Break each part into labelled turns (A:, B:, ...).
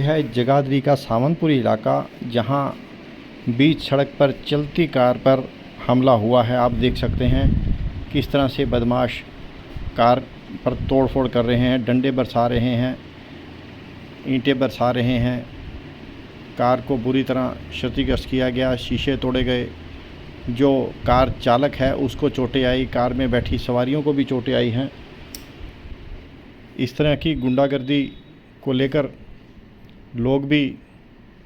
A: ये है जगाधरी का सावनपुरी इलाका, जहां बीच सड़क पर चलती कार पर हमला हुआ है। आप देख सकते हैं किस तरह से बदमाश कार पर तोड़फोड़ कर रहे हैं, डंडे बरसा रहे हैं, ईंटें बरसा रहे हैं। कार को बुरी तरह क्षतिग्रस्त किया गया, शीशे तोड़े गए। जो कार चालक है उसको चोटें आई, कार में बैठी सवारियों को भी चोटें आई हैं। इस तरह की गुंडागर्दी को लेकर लोग भी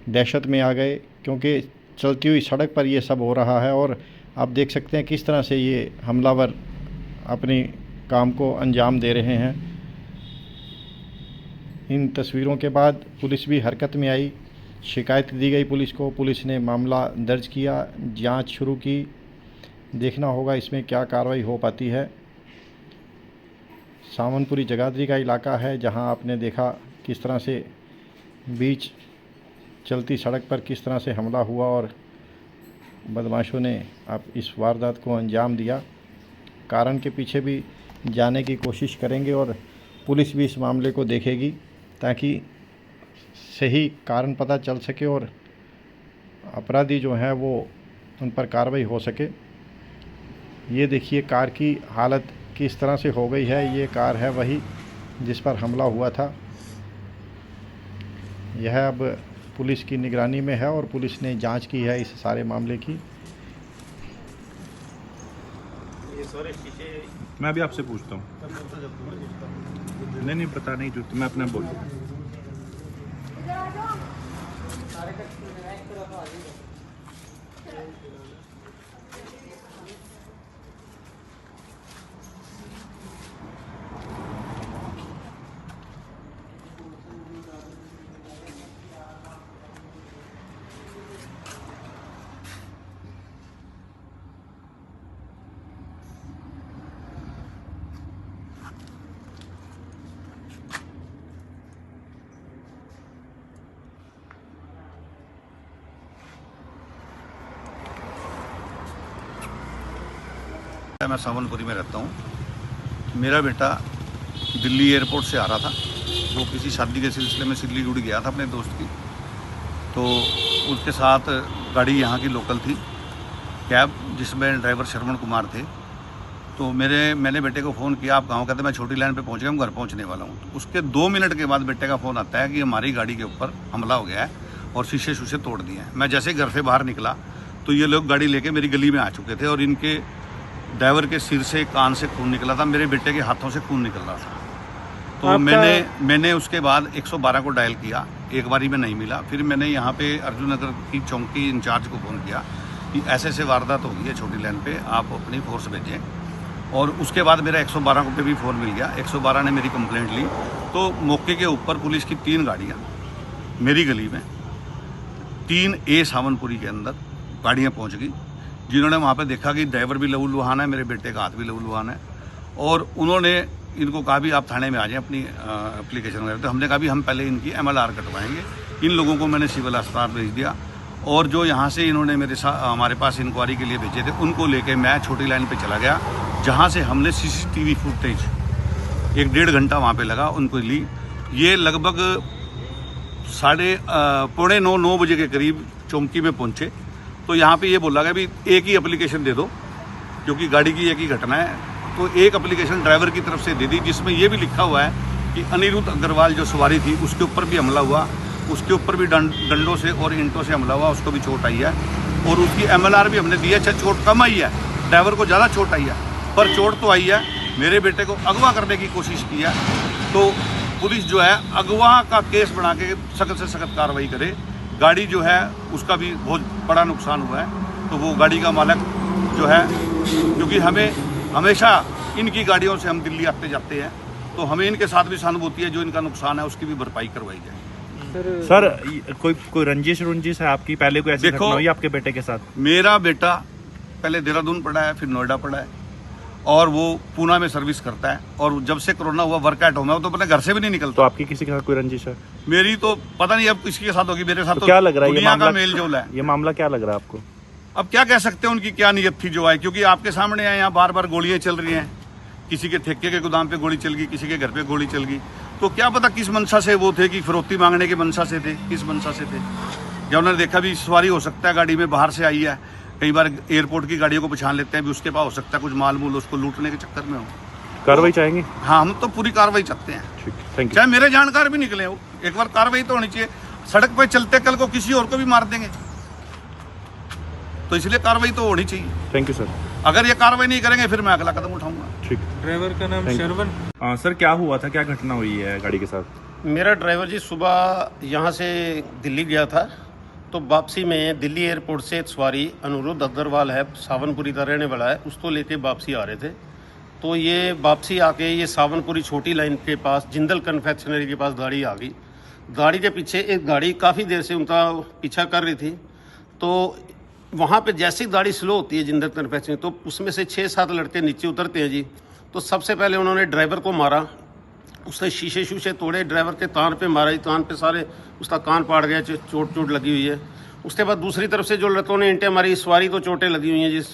A: दहशत में आ गए, क्योंकि चलती हुई सड़क पर ये सब हो रहा है। और आप देख सकते हैं किस तरह से ये हमलावर अपने काम को अंजाम दे रहे हैं। इन तस्वीरों के बाद पुलिस भी हरकत में आई, शिकायत दी गई पुलिस को। पुलिस ने मामला दर्ज किया, जांच शुरू की। देखना होगा इसमें क्या कार्रवाई हो पाती है। सावनपुरी जगाधरी का इलाका है, जहां आपने देखा किस तरह से बीच चलती सड़क पर किस तरह से हमला हुआ और बदमाशों ने अब इस वारदात को अंजाम दिया। कारण के पीछे भी जाने की कोशिश करेंगे और पुलिस भी इस मामले को देखेगी, ताकि सही कारण पता चल सके और अपराधी जो हैं वो उन पर कार्रवाई हो सके। ये देखिए कार की हालत किस तरह से हो गई है। ये कार है वही जिस पर हमला हुआ था। यह अब पुलिस की निगरानी में है और पुलिस ने जांच की है इस सारे मामले की।
B: मैं भी आपसे पूछता हूँ। नहीं पता नहीं, जो मैं अपना बोल
C: मैं सावनपुरी में रहता हूँ। मेरा बेटा दिल्ली एयरपोर्ट से आ रहा था। वो किसी शादी के सिलसिले में सिलीगुड़ी गया था अपने दोस्त की, तो उसके साथ गाड़ी यहाँ की लोकल थी, कैब, जिसमें ड्राइवर श्रवण कुमार थे। तो मैंने बेटे को फ़ोन किया, आप कहाँ? कहते मैं छोटी लाइन पे पहुँच गया हूँ, घर पहुँचने वाला हूँ। तो उसके 2 मिनट के बाद बेटे का फ़ोन आता है कि हमारी गाड़ी के ऊपर हमला हो गया है और शीशे शूशे तोड़ दिए हैं। मैं जैसे घर से बाहर निकला तो ये लोग गाड़ी लेके मेरी गली में आ चुके थे और इनके ड्राइवर के सिर से, कान से खून निकला था, मेरे बेटे के हाथों से खून निकल रहा था। तो मैंने उसके बाद 112 को डायल किया, एक बारी में नहीं मिला। फिर मैंने यहाँ पे अर्जुन नगर की चौकी इंचार्ज को फ़ोन किया कि ऐसे वारदात हो गई है छोटी लाइन पे, आप अपनी फोर्स भेजें। और उसके बाद मेरा 112 पे भी फ़ोन मिल गया। 112 ने मेरी कंप्लेंट ली, तो मौके के ऊपर पुलिस की 3 गाड़ियाँ मेरी गली में 3A सावनपुरी के अंदर गाड़ियाँ पहुँच गई, जिन्होंने वहाँ पे देखा कि ड्राइवर भी लहूलुहान है, मेरे बेटे का हाथ भी लहूलुहान है। और उन्होंने इनको कहा भी आप थाने में आ जाएं अपनी एप्लीकेशन वगैरह। तो हमने कहा भी हम पहले इनकी MLR कटवाएंगे। इन लोगों को मैंने सिविल अस्पताल भेज दिया और जो यहाँ से इन्होंने हमारे पास इंक्वायरी के लिए भेजे थे, उनको लेके मैं छोटी लाइन पे चला गया, जहाँ से हमने CCTV फुटेज 1-1.5 घंटा वहाँ पे लगा उनको ली। ये लगभग 8:45-9 बजे के करीब चौकी में पहुँचे। तो यहाँ पे ये बोला गया भी एक ही एप्लीकेशन दे दो, क्योंकि गाड़ी की एक ही घटना है। तो एक एप्लीकेशन ड्राइवर की तरफ से दे दी, जिसमें ये भी लिखा हुआ है कि अनिरुद्ध अग्रवाल जो सवारी थी उसके ऊपर भी हमला हुआ, उसके ऊपर भी डंडों से और ईंटों से हमला हुआ, उसको भी चोट आई है। और उसकी MLR भी हमने दी है। अच्छा, चोट कम आई है, ड्राइवर को ज़्यादा चोट आई है, पर चोट तो आई है। मेरे बेटे को अगवा करने की कोशिश की है, तो पुलिस जो है अगवा का केस बना के सख्त से सख्त कार्रवाई करे। गाड़ी जो है उसका भी बहुत बड़ा नुकसान हुआ है, तो वो गाड़ी का मालिक जो है, क्योंकि हमें हमेशा इनकी गाड़ियों से हम दिल्ली आते जाते हैं, तो हमें इनके साथ भी सहानुभूति है। जो इनका नुकसान है उसकी भी भरपाई करवाई जाए।
B: सर कोई रंजिश है आपकी? पहले कोई ऐसी घटना हुई आपके बेटे के साथ?
C: मेरा बेटा पहले देहरादून पढ़ा है, फिर नोएडा पढ़ा है और वो पूना में सर्विस करता है। और जब से कोरोना हुआ वर्क एट होम है, वो तो अपने घर से भी नहीं निकलता।
B: तो आपकी किसी के साथ कोई रंजिश है?
C: मेरी तो पता नहीं अब किसके साथ होगी, मेरे साथ तो
B: क्या लग रहा है?
C: दुनिया का मेल जोल है।
B: ये मामला क्या लग रहा है आपको?
C: अब क्या कह सकते हैं उनकी क्या नीयत थी जो है, क्योंकि आपके सामने है, यहाँ बार बार गोलियां चल रही हैं। किसी के ठेके के गोदाम पे गोली चल गई, किसी के घर पे गोली चल गई। तो क्या पता किस मंशा से वो थे, कि फिरौती मांगने की मंशा से थे, किस मंशा से थे। या उन्होंने देखा भी सवारी हो सकता है गाड़ी में बाहर से आई है, कई बार एयरपोर्ट की गाड़ियों को पहचान लेते हैं भी उसके पास हो सकता है कुछ माल मूल, उसको लूटने के चक्कर में हो।
B: कार्रवाई चाहेंगे?
C: हाँ, हम तो पूरी कार्रवाई चाहते हैं,
B: ठीक, थैंक यू।
C: चाहे मेरे जानकार भी निकले हो। एक बार कार्रवाई तो होनी चाहिए। सड़क पे चलते कल को किसी और को भी मार देंगे, तो इसलिए कार्रवाई तो होनी चाहिए।
B: Thank you sir.
C: अगर ये कार्रवाई नहीं करेंगे फिर मैं अगला कदम उठाऊंगा।
B: ठीक।
D: ड्राइवर का नाम शरवण।
B: सर क्या हुआ था, क्या घटना हुई है गाड़ी के साथ?
E: मेरा ड्राइवर जी सुबह यहाँ से दिल्ली गया था, तो वापसी में दिल्ली एयरपोर्ट से एक सवारी अनुरुद्ध अग्रवाल है, सावनपुरी का रहने वाला है, उसको लेके वापसी आ रहे थे। तो ये वापसी आके ये सावनपुरी छोटी लाइन के पास जिंदल कन्फेक्शनरी के पास गाड़ी आ गई। गाड़ी के पीछे एक गाड़ी काफ़ी देर से उनका पीछा कर रही थी। तो वहाँ पे जैसी गाड़ी स्लो होती है जिंदल कन्फेक्शनरी, तो उसमें से 6-7 लड़के नीचे उतरते हैं जी। तो सबसे पहले उन्होंने ड्राइवर को मारा, उसने शीशे शूशे तोड़े, ड्राइवर के कान पे मारा, कान पे सारे उसका कान पाड़ गया, चोट लगी हुई है। उसके बाद दूसरी तरफ से जो लड़कों ने ईंटें मारी, सवारी को चोटें लगी हुई हैं जिस।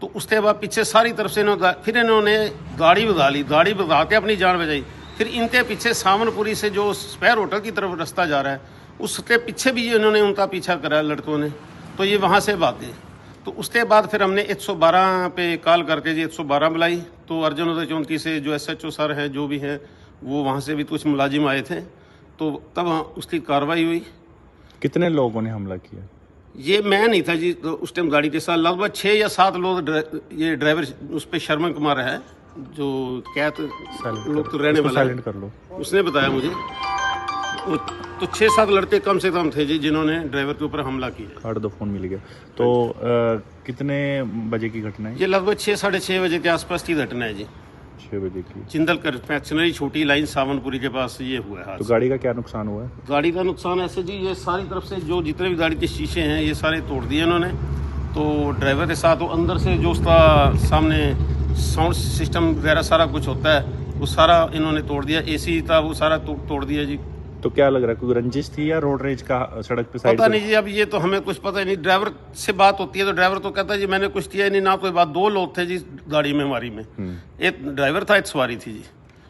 E: तो उसके बाद पीछे सारी तरफ से फिर इन्होंने गाड़ी भगा ली, गाड़ी भगा के अपनी जान बचाई। फिर इनके पीछे सावनपुरी से जो स्पेयर होटल की तरफ रास्ता जा रहा है, उसके पीछे भी इन्होंने उनका पीछा करा लड़कों ने, तो ये वहाँ से भागे। तो उसके बाद फिर हमने 112 पे कॉल करके जी 112 बुलाई। तो अर्जुन उदय चौंकी से जो SHO सर हैं, जो भी हैं, वो वहाँ से भी कुछ मुलाजिम आए थे, तो तब उसकी कार्रवाई हुई।
B: कितने लोगों ने हमला किया?
E: ये मैं नहीं था जी, तो उस टाइम गाड़ी के साथ लगभग 6 या 7 लोग। ये ड्राइवर उस पर शर्मन कुमार है, जो क्या लोग तो रहने वाला
B: साइलेंट कर लो,
E: उसने बताया मुझे। तो 6-7 लड़के कम से कम थे जी, जिन्होंने ड्राइवर के ऊपर हमला किया।
B: कार्ड दो, फोन मिल गया। तो कितने बजे की घटना है?
E: ये लगभग 6-6:30 बजे के आसपास की घटना है जी।
B: 6 बजे की।
E: जिंदल कन्फेक्शनरी छोटी लाइन सावनपुरी के पास ये हुआ है।
B: तो गाड़ी का क्या नुकसान हुआ है?
E: गाड़ी का नुकसान ऐसे जी, ये सारी तरफ से जो जितने भी गाड़ी के शीशे हैं ये सारे तोड़ दिए इन्होंने। तो ड्राइवर के साथ वो अंदर से जो उसका सामने साउंड सिस्टम वगैरह सारा कुछ होता है, वो सारा इन्होंने तोड़ दिया। AC था वो सारा तोड़ दिया जी।
B: तो क्या लग रहा है, कोई रंजिश थी या रोड रेज का सड़क पे साइड?
E: पता नहीं जी, अब ये तो हमें कुछ पता ही नहीं। ड्राइवर से बात होती है तो ड्राइवर तो कहता है जी मैंने कुछ किया ही नहीं, ना कोई बात। 2 लोग थे जी गाड़ी में हमारी में, एक ड्राइवर था, एक सवारी थी जी।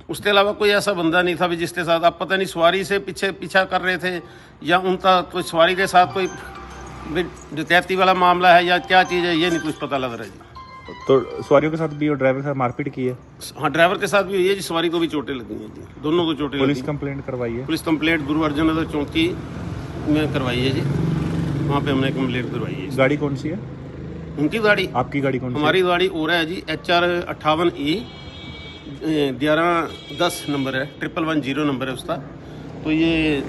E: उसके अलावा कोई ऐसा बंदा नहीं था भी जिसके साथ, आप पता नहीं सवारी से पीछा कर रहे थे या उनका कोई सवारी के साथ कोई डकैती वाला मामला है या क्या चीज़ है, ये नहीं कुछ पता लग रहा है जी।
B: तो सवारियों के साथ भी और ड्राइवर के साथ मारपीट की है?
E: हाँ, ड्राइवर के साथ भी हुई है जी, सवारी को भी चोटें लगी हैं जी, दोनों को चोटें लगी।
B: पुलिस कंप्लेंट करवाई है?
E: पुलिस कंप्लेंट गुरु अर्जुन नगर चौकी में करवाई है जी, वहाँ पे हमने कंप्लेंट करवाई है।
B: गाड़ी कौन सी है?
E: उनकी गाड़ी?
B: आपकी गाड़ी कौन सी?
E: हमारी गाड़ी और है जी, HR 58E 1110 नंबर है, 1110 नंबर है उसका। तो ये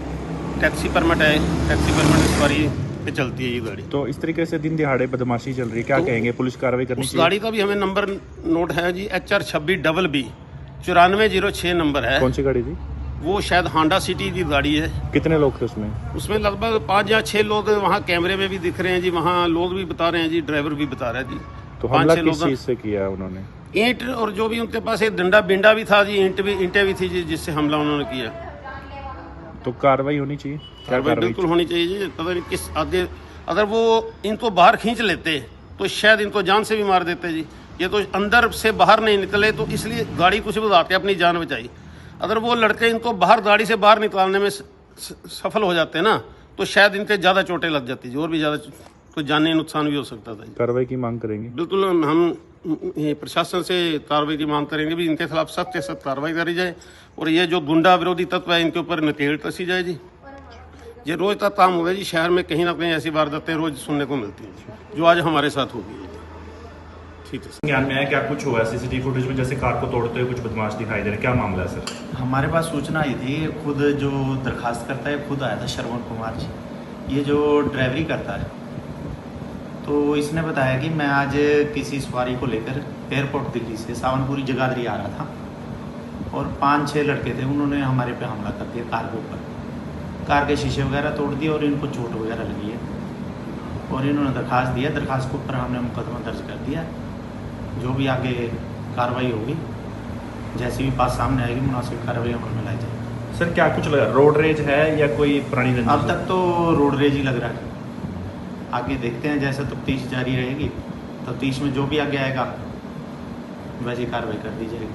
E: टैक्सी परमिट है, टैक्सी परमिट सवारी पे चलती है ये गाड़ी।
B: तो इस तरीके से दिन दिहाड़े बदमाशी चल रही है, क्या
E: तो
B: कहेंगे? पुलिस कार्रवाई करनी
E: उस
B: चाहिए?
E: गाड़ी का भी हमें नंबर नोट है जी, HR 26BB 9406 नंबर है।
B: कौन सी गाड़ी थी
E: वो? शायद होंडा सिटी की गाड़ी है।
B: कितने लोग थे उसमें?
E: उसमें लगभग 5 या 6 लोग वहाँ कैमरे में भी दिख रहे हैं जी, वहाँ लोग भी बता रहे हैं जी, ड्राइवर भी बता रहा है जी।
B: तो हमला
E: 5-6
B: किस चीज से किया उन्होंने?
E: ईंट और जो भी उनके पास एक डंडा बिंडा भी था जी, ईंटें भी थी जी, जिससे हमला उन्होंने किया।
B: तो कार्रवाई होनी चाहिए?
E: कार्रवाई बिल्कुल होनी चाहिए जी। पता नहीं किस आगे, अगर वो इनको बाहर खींच लेते तो शायद इनको जान से भी मार देते जी। ये तो अंदर से बाहर नहीं निकले, तो इसलिए गाड़ी कुछ बताते अपनी जान बचाई। अगर वो लड़के इनको बाहर गाड़ी से बाहर निकालने में सफल हो जाते ना, तो शायद इनके ज़्यादा चोटें लग जाती जी, और भी ज़्यादा कोई जानी नुकसान भी हो सकता था।
B: कार्रवाई की मांग करेंगे?
E: बिल्कुल, हम प्रशासन से कार्रवाई की मांग करेंगे भी, इनके खिलाफ सख्त से सख्त कार्रवाई करी जाए, और ये जो गुंडा विरोधी तत्व है इनके ऊपर नकेल कसी जाए जी। ये रोज का काम हो गया जी, शहर में कहीं ना कहीं ऐसी वारदातें रोज सुनने को मिलती हैं, जो आज हमारे साथ हो गई है। ठीक है सर।
B: ज्ञान में है क्या कुछ हुआ CCTV फुटेज में, जैसे कार को तोड़ते हुए कुछ बदमाश दिखाई दे रहे, क्या मामला है सर?
F: हमारे पास सूचना आई थी, खुद जो दरखास्त करता है खुद आया था, शरवण कुमार जी, ये जो ड्राइवरी करता है। तो इसने बताया कि मैं आज किसी सवारी को लेकर एयरपोर्ट दिल्ली से सावनपुरी जगाधरी आ रहा था, और 5-6 लड़के थे, उन्होंने हमारे पे हमला कर दिया कार के ऊपर। कार के शीशे वगैरह तोड़ दिए और इनको चोट वगैरह लगी है, और इन्होंने दरखास्त दिया। दरखास्त के ऊपर हमने मुकदमा दर्ज कर दिया। जो भी आगे कार्रवाई होगी, जैसी भी बात सामने आएगी, मुनासिब कार्रवाई अमल में लाई जाएगी।
B: सर क्या कुछ लगा, रोड रेज है या कोई पुरानी रंजिश?
F: अब तक तो रोड रेज ही लग रहा है, आगे देखते हैं, जैसे तफ्तीश जारी रहेगी, तफ्तीश में जो भी आगे आएगा वैसी कार्रवाई कर दी जाएगी।